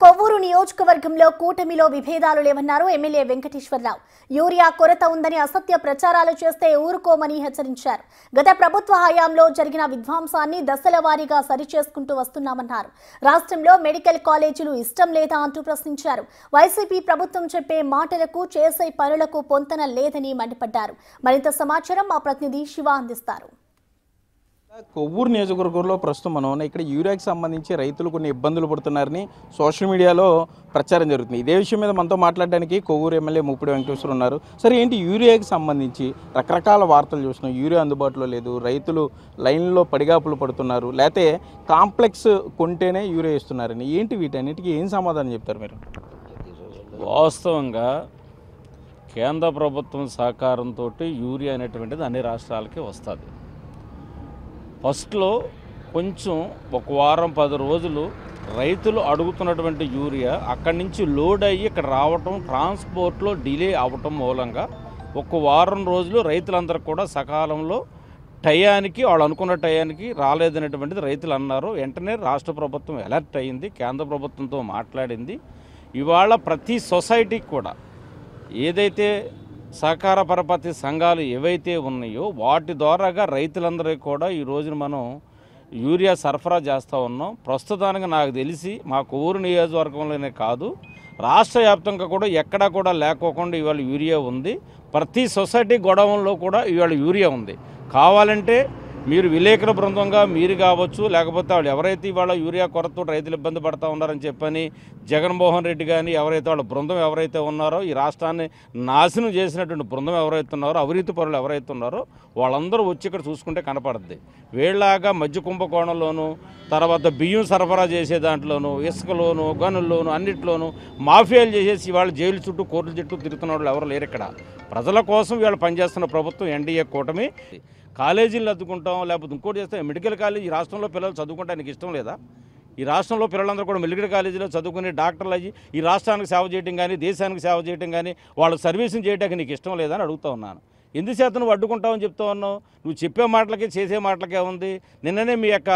కొవ్వూరు నియోజకవర్గంలో కూటమిలో విభేదాలు లేవన్నారు ఎమ్మెల్యే వెంకటేశ్వరరావు. యూరియా కొరత ఉందని అసత్య ప్రచారాలు చేస్తే ఊరుకోమని హెచ్చరించారు. గత ప్రభుత్వ హయాంలో జరిగిన విధ్వంసాన్ని దశల వారీగా సరిచేసుకుంటూ వస్తున్నామన్నారు. రాష్ట్రంలో మెడికల్ కాలేజీలు ఇష్టం లేదా అంటూ ప్రశ్నించారు. వైసీపీ ప్రభుత్వం చెప్పే మాటలకు చేసే పనులకు పొంతన లేదని మండిపడ్డారు. మరింత సమాచారం మా ప్రతినిధి శివ అందిస్తారు. కొవ్వూరు నియోజకవర్గంలో ప్రస్తుతం మనం ఇక్కడ యూరియాకి సంబంధించి రైతులు కొన్ని ఇబ్బందులు పడుతున్నారని సోషల్ మీడియాలో ప్రచారం జరుగుతుంది. ఇదే విషయం మీద మనతో మాట్లాడడానికి కొవ్వూరు ఎమ్మెల్యే ముప్పిడి వెంకటేశ్వర ఉన్నారు. సరే, ఏంటి యూరియాకి సంబంధించి రకరకాల వార్తలు చూస్తున్నాం. యూరియా అందుబాటులో లేదు, రైతులు లైన్లో పడిగాపులు పడుతున్నారు, లేకపోతే కాంప్లెక్స్ కొంటేనే యూరియా ఇస్తున్నారని, ఏంటి వీటన్నిటికీ ఏం సమాధానం చెప్తారు మీరు? వాస్తవంగా కేంద్ర ప్రభుత్వం సహకారంతో యూరియా అనేటువంటిది అన్ని రాష్ట్రాలకి వస్తుంది. ఫస్ట్లో కొంచెం ఒక వారం 10 రోజులు రైతులు అడుగుతున్నటువంటి యూరియా అక్కడి నుంచి లోడ్ అయ్యి ఇక్కడ రావటం, ట్రాన్స్పోర్ట్లో డిలే అవ్వటం మూలంగా ఒక వారం రోజులు రైతులందరూ కూడా సకాలంలో టయానికి వాళ్ళు అనుకున్న టయానికి రాలేదనేటువంటిది రైతులు అన్నారు. వెంటనే రాష్ట్ర ప్రభుత్వం అలర్ట్ అయ్యింది, కేంద్ర ప్రభుత్వంతో మాట్లాడింది. ఇవాళ ప్రతి సొసైటీకి కూడా ఏదైతే సహకార పరపతి సంఘాలు ఏవైతే ఉన్నాయో వాటి ద్వారాగా రైతులందరికీ కూడా ఈ రోజున మనం యూరియా సరఫరా చేస్తూ ఉన్నాం. ప్రస్తుతానికి నాకు తెలిసి మా కొవ్వూరు నియోజకవర్గంలోనే కాదు, రాష్ట్ర వ్యాప్తంగా కూడా ఎక్కడా కూడా లేకోకుండా ఇవాళ యూరియా ఉంది. ప్రతి సొసైటీ గొడవంలో కూడా ఇవాళ యూరియా ఉంది. కావాలంటే మీరు విలేకరుల బృందంగా మీరు కావచ్చు, లేకపోతే వాళ్ళు ఎవరైతే ఇవాళ యూరియా కొరతతో రైతులు ఇబ్బంది పడుతూ ఉన్నారని చెప్పని జగన్మోహన్ రెడ్డి కానీ ఎవరైతే వాళ్ళ బృందం ఎవరైతే ఉన్నారో, ఈ రాష్ట్రాన్ని నాశనం చేసినటువంటి బృందం ఎవరైతే ఉన్నారో, అవినీతి పరులు ఎవరైతే ఉన్నారో వాళ్ళందరూ వచ్చి ఇక్కడ చూసుకుంటే కనపడుద్ది. వీళ్ళలాగా మధ్య కుంభకోణంలోనూ, తర్వాత బియ్యం సరఫరా చేసే దాంట్లోనూ, ఇసుకలోను, గనుల్లోనూ అన్నింటిలోనూ మాఫియాలు చేసేసి వాళ్ళు జైలు చుట్టూ కోర్టుల చుట్టూ తిరుగుతున్న వాళ్ళు ఎవరు లేరు. ఇక్కడ ప్రజల కోసం వీళ్ళు పనిచేస్తున్న ప్రభుత్వం ఎన్డీఏ కూటమి. కాలేజీలు అద్దుకుంటాం, లేకపోతే ఇంకోటి చేస్తే మెడికల్ కాలేజ్ ఈ రాష్ట్రంలో పిల్లలు చదువుకుంటానికి ఇష్టం లేదా? ఈ రాష్ట్రంలో పిల్లలందరూ కూడా మెడికల్ కాలేజీలో చదువుకుని డాక్టర్లు అయ్యి ఈ రాష్ట్రానికి సేవ చేయడం కానీ, దేశానికి సేవ చేయడం కానీ, వాళ్ళు సర్వీసింగ్ చేయడానికి నీకు ఇష్టం లేదా అని అడుగుతూ ఉన్నాను. ఎందుచేత నువ్వు అడ్డుకుంటావని చెప్తూ ఉన్నావు? నువ్వు చెప్పే మాటలకి చేసే మాటలకే ఉంది. నిన్ననే మీ యొక్క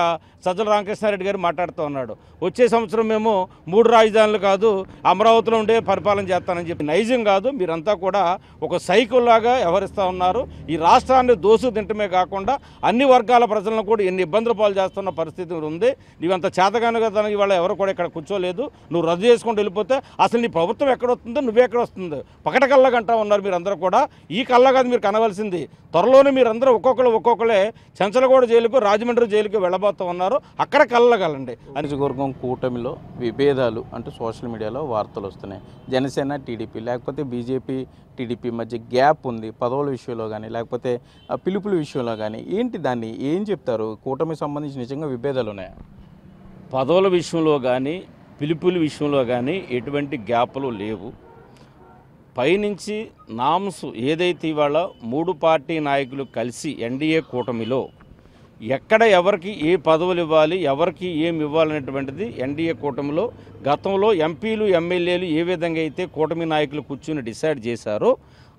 సజ్జల రామకృష్ణారెడ్డి గారు మాట్లాడుతూ ఉన్నాడు, వచ్చే సంవత్సరం మేము 3 రాజధానులు కాదు అమరావతిలో ఉండే పరిపాలన చేస్తానని చెప్పి. నైజం కాదు, మీరంతా కూడా ఒక సైకిల్లాగా వ్యవహరిస్తూ ఉన్నారు. ఈ రాష్ట్రాన్ని దోసు తింటమే కాకుండా అన్ని వర్గాల ప్రజలను కూడా ఎన్ని ఇబ్బందులు పాలు చేస్తున్న పరిస్థితి ఉంది. నీవంత చేతగాను కదా, ఇవాళ ఎవరు కూడా ఇక్కడ కూర్చోలేదు. నువ్వు రద్దు చేసుకుంటూ వెళ్ళిపోతే అసలు నీ ప్రభుత్వం ఎక్కడ వస్తుందో, నువ్వెక్కడ వస్తుందో పకట కళ్ళగంటా ఉన్నారు మీరందరూ కూడా. ఈ కళ్ళ కాదు మీరు కనవలసింది. త్వరలోనే మీరందరూ ఒక్కొక్కరే చెంచలగూడ జైలుకు, రాజమండ్రి జైలుకు వెళ్ళబోతూ ఉన్నారు. అక్కడ కళ్ళగలండి. నియోజకవర్గం కూటమిలో విభేదాలు అంటూ సోషల్ మీడియాలో వార్తలు వస్తున్నాయి. జనసేన టీడీపీ లేకపోతే బీజేపీ టీడీపీ మధ్య గ్యాప్ ఉంది పదవుల విషయంలో కానీ, లేకపోతే పిలుపుల విషయంలో కానీ. ఏంటి దాన్ని ఏం చెప్తారు? కూటమికి సంబంధించి నిజంగా విభేదాలు ఉన్నాయా? పదవుల విషయంలో కానీ, పిలుపుల విషయంలో కానీ ఎటువంటి గ్యాప్లు లేవు. పైనుంచి నామ్స్ ఏదైతే ఇవాళ 3 పార్టీ నాయకులు కలిసి ఎన్డీఏ కూటమిలో ఎక్కడ ఎవరికి ఏ పదవులు ఇవ్వాలి, ఎవరికి ఏమి ఇవ్వాలనేటువంటిది ఎన్డీఏ కూటమిలో గతంలో ఎంపీలు ఎమ్మెల్యేలు ఏ విధంగా అయితే కూటమి నాయకులు కూర్చుని డిసైడ్ చేశారో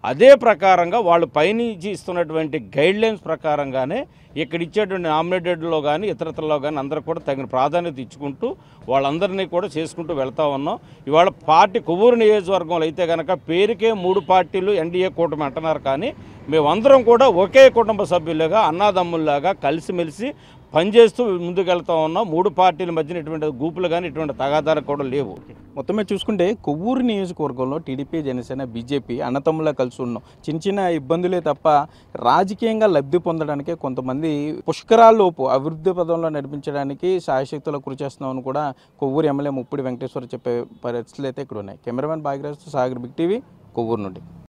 అదే ప్రకారంగా వాళ్ళు పైనుంచి ఇస్తున్నటువంటి గైడ్లైన్స్ ప్రకారంగానే ఇక్కడ ఇచ్చేటువంటి నామినేటెడ్లో కానీ ఇతరత్రలో కానీ అందరూ కూడా తగిన ప్రాధాన్యత ఇచ్చుకుంటూ వాళ్ళందరినీ కూడా చేసుకుంటూ వెళ్తూ ఉన్నాం. ఇవాళ పార్టీ కొవ్వూరు నియోజకవర్గంలో అయితే కనుక పేరుకే 3 పార్టీలు ఎన్డీఏ కూటమి అంటున్నారు, కానీ మేమందరం కూడా ఒకే కుటుంబ సభ్యులుగా అన్నాదమ్ముల్లాగా కలిసిమెలిసి పనిచేస్తూ ముందుకెళ్తా ఉన్నాం. 3 పార్టీల మధ్యన ఇటువంటి గ్రూపులు కానీ ఇటువంటి తగాదాలు కూడా లేవు. మొత్తం మీద చూసుకుంటే కొవ్వూరు నియోజకవర్గంలో టీడీపీ, జనసేన, బీజేపీ అన్నతమ్ములా కలిసి ఉన్నాం. చిన్న ఇబ్బందులే తప్ప రాజకీయంగా లబ్ధి పొందడానికి కొంతమంది పుష్కరాల్లోపు అభివృద్ధి పదంలో నడిపించడానికి శాయశక్తులు కృషి చేస్తున్నామని కూడా కొవ్వూరు ఎమ్మెల్యే ముప్పిడి వెంకటేశ్వర చెప్పే పరిస్థితులు అయితే ఇక్కడ ఉన్నాయి. కెమెరామెన్ భాగ్యరాజుతో సాగర్, బిగ్ టీవీ, కొవ్వూరు నుండి.